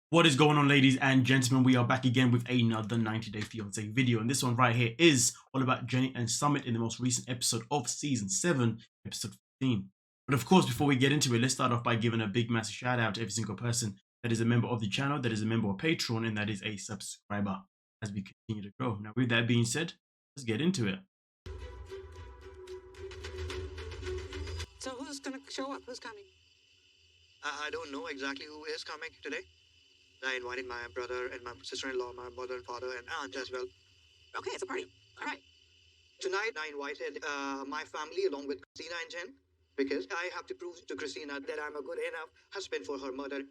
What is going on, ladies and gentlemen? We are back again with another 90-day fiance video, and this one right here is all about Jenny and Sumit in the most recent episode of season 7, episode 15. But of course, before we get into it, let's start off by giving a big massive shout out to every single person that is a member of the channel, that is a member of Patreon, and that is a subscriber as we continue to grow. Now, with that being said, let's get into it. So who's gonna show up? Who's coming? I don't know exactly who is coming today. I invited my brother and my sister-in-law, my mother and father and aunt as well. Okay, it's a party. All right. Tonight, I invited my family along with Christina and Jen because I have to prove to Christina that I'm a good enough husband for her mother.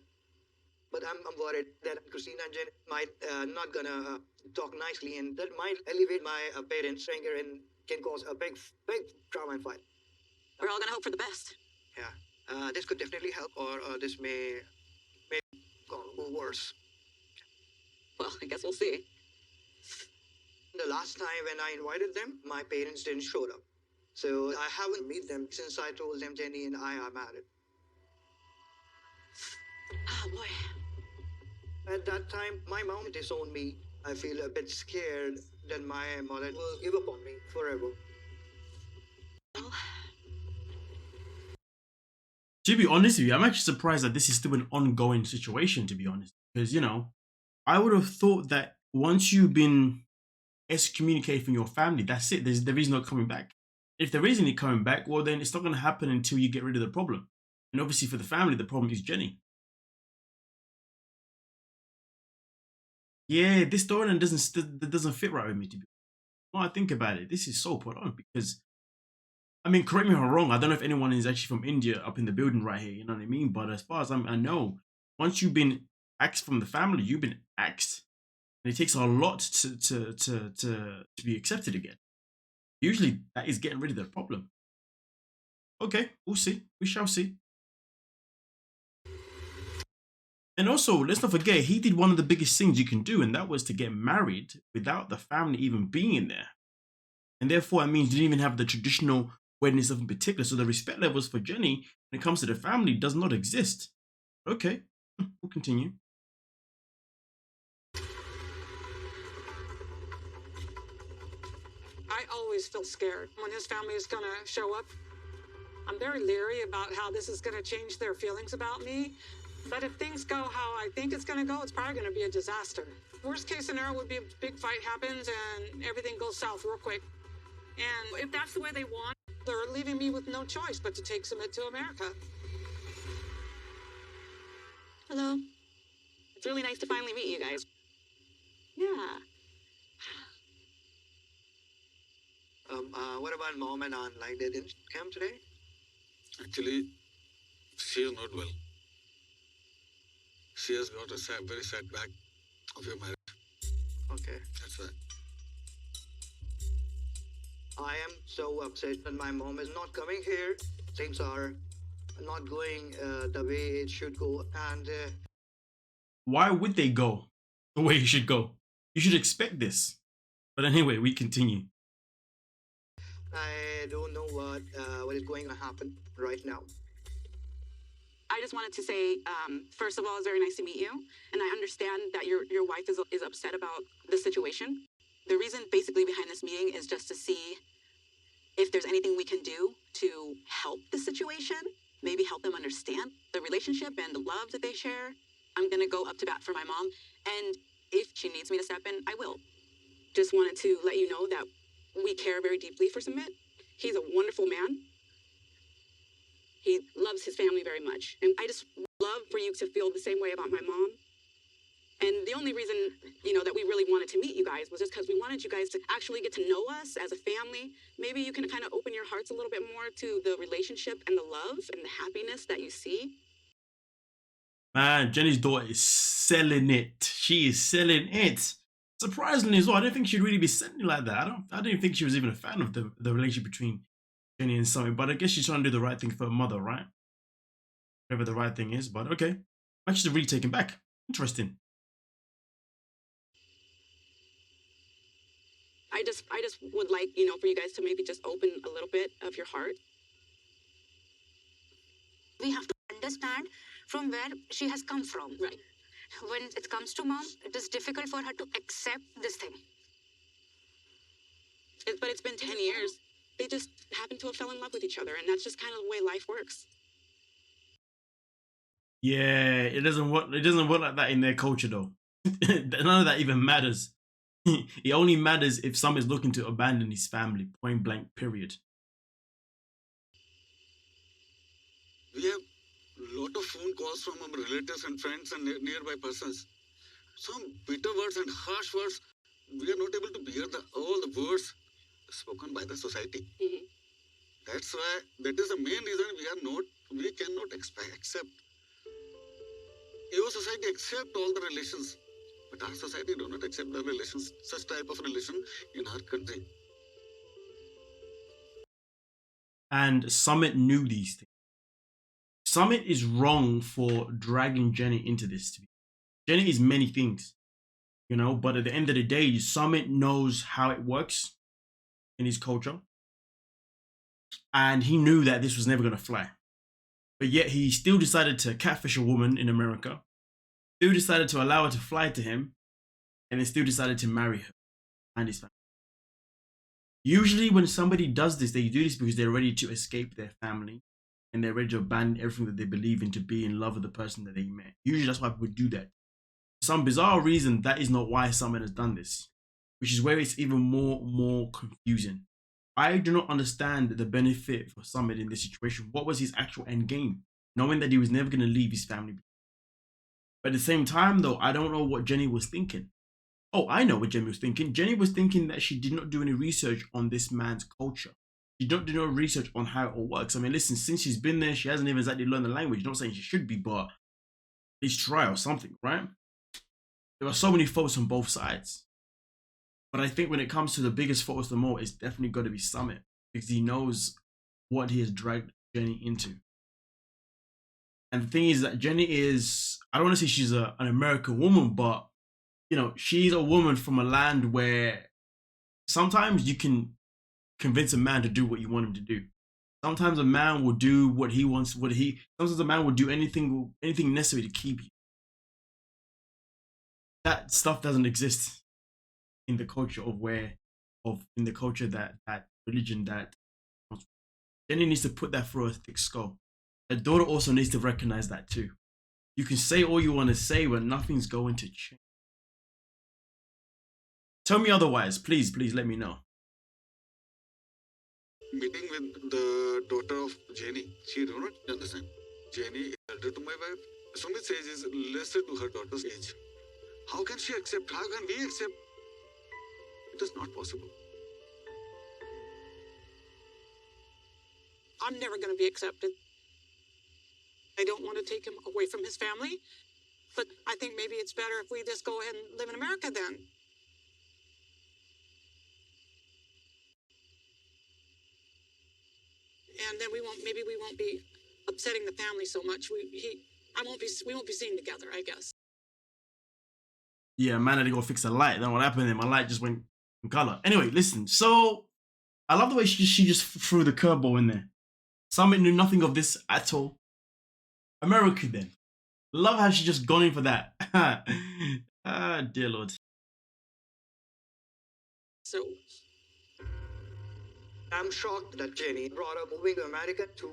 But I'm worried that Christina and Jen might not gonna talk nicely, and that might elevate my parents' anger and can cause a big drama and fight. We're all gonna hope for the best. Yeah, this could definitely help, or this may go worse. Well, I guess we'll see. The last time when I invited them, my parents didn't show up. So I haven't met them since I told them Jenny and I are married. Oh boy. At that time, my mom disowned me. I feel a bit scared that my mother will give up on me forever. Well, To be honest with you, I'm actually surprised that this is still an ongoing situation, to be honest. Because, you know, I would have thought that once you've been excommunicated from your family, that's it. There is no coming back. If there is any coming back, well, then it's not going to happen until you get rid of the problem. And obviously for the family, the problem is Jenny. Yeah, this storyline doesn't fit right with me, to be honest. When I think about it, this is so put on because, I mean, correct me if I'm wrong. I don't know if anyone is actually from India up in the building right here. You know what I mean? But as far as I know, once you've been axed from the family, you've been axed, and it takes a lot to be accepted again. Usually, that is getting rid of the problem. Okay, we'll see. We shall see. And also, let's not forget, he did one of the biggest things you can do, and that was to get married without the family even being there. And therefore, it means you didn't even have the traditional wedding stuff in particular. So the respect levels for Jenny when it comes to the family does not exist. Okay, we'll continue. I always feel scared when his family is gonna show up. I'm very leery about how this is gonna change their feelings about me. But if things go how I think it's gonna go, it's probably gonna be a disaster. Worst case scenario would be a big fight happens and everything goes south real quick. And if that's the way they want, they're leaving me with no choice but to take Sumit to America. Hello. It's really nice to finally meet you guys. Yeah. What about mom and aunt? Like, they didn't come today? Actually, she is not well. She has got a very sad back of your marriage. Okay. That's why. I am so upset that my mom is not coming here. Things are not going the way it should go. And Why would they go the way you should go? You should expect this. But anyway, we continue. I don't know what is going to happen right now. I just wanted to say, first of all, it's very nice to meet you. And I understand that your wife is upset about the situation. The reason basically behind this meeting is just to see if there's anything we can do to help the situation, maybe help them understand the relationship and the love that they share. I'm going to go up to bat for my mom. And if she needs me to step in, I will. Just wanted to let you know that we care very deeply for Sumit. He's a wonderful man. He loves his family very much. And I just love for you to feel the same way about my mom. And the only reason, that we really wanted to meet you guys was just because we wanted you guys to actually get to know us as a family. Maybe you can kind of open your hearts a little bit more to the relationship and the love and the happiness that you see. Man, Jenny's daughter is selling it. She is selling it. Surprisingly as well, I didn't think she'd really be selling it like that. I didn't think she was even a fan of the relationship between Jenny and Sumit, but I guess she's trying to do the right thing for her mother, right? Whatever the right thing is, but okay. I'm actually really taken back. Interesting. I just would like, for you guys to maybe just open a little bit of your heart. We have to understand from where she has come from. Right. when it comes to mom, it is difficult for her to accept this thing. But it's been 10 years. They just happen to have fell in love with each other, and that's just kind of the way life works. Yeah, it doesn't work. It doesn't work like that in their culture, though. None of that even matters. It only matters if someone's looking to abandon his family. Point blank. Period. We have a lot of phone calls from our relatives and friends and nearby persons. Some bitter words and harsh words. We are not able to bear all the words spoken by the society. Mm-hmm. That's why, that is the main reason we cannot accept. Your society accept all the relations, but our society do not accept the relations, such type of relation in our country. And Sumit knew these things. Sumit is wrong for dragging Jenny into this. Jenny is many things, you know, but at the end of the day, Sumit knows how it works in his culture. And he knew that this was never going to fly. But yet he still decided to catfish a woman in America, still decided to allow her to fly to him, and then still decided to marry her and his family. Usually when somebody does this, they do this because they're ready to escape their family and they're ready to abandon everything that they believe in to be in love with the person that they met. Usually that's why people do that. For some bizarre reason, that is not why someone has done this, which is where it's even more confusing. I do not understand the benefit for Sumit in this situation. What was his actual end game? Knowing that he was never going to leave his family. But at the same time, though, I don't know what Jenny was thinking. Oh, I know what Jenny was thinking. Jenny was thinking that she did not do any research on this man's culture. She did not do no research on how it all works. I mean, listen, since she's been there, she hasn't even exactly learned the language. Not saying she should be, but at least try or something, right? There are so many faults on both sides. But I think when it comes to the biggest fault of them all, it's definitely got to be Sumit, because he knows what he has dragged Jenny into. And the thing is that Jenny is, I don't want to say she's an American woman, but, you know, she's a woman from a land where sometimes you can convince a man to do what you want him to do. Sometimes a man will do what he wants, sometimes a man will do anything necessary to keep you. That stuff doesn't exist in the culture in the culture that religion that Jenny needs to put that through her thick skull. Her daughter also needs to recognize that too. You can say all you want to say, but nothing's going to change. Tell me otherwise, please let me know. Meeting with the daughter of Jenny, she do not understand. Jenny is elder to my wife. Sumit's age is lesser to her daughter's age. How can she accept? How can we accept? It is not possible. I'm never going to be accepted. I don't want to take him away from his family, but I think maybe it's better if we just go ahead and live in America then. And then we won't be upsetting the family so much. We won't be seen together, I guess. Yeah, man, I had to go fix a light. Then what happened then? My light just went in color. Anyway, listen. So I love the way she just threw the curveball in there. Sumit knew nothing of this at all. America then. Love how she just gone in for that. Ah, dear Lord. So I'm shocked that Jenny brought up moving to America to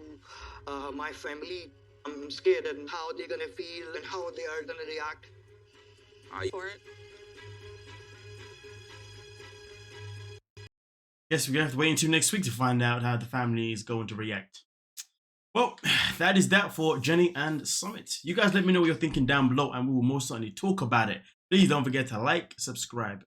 my family. I'm scared at how they're gonna feel and how they are gonna react. for it. Guess we're gonna have to wait until next week to find out how the family is going to react. Well, that is that for Jenny and Sumit. You guys let me know what you're thinking down below and we will most certainly talk about it. Please don't forget to like, subscribe,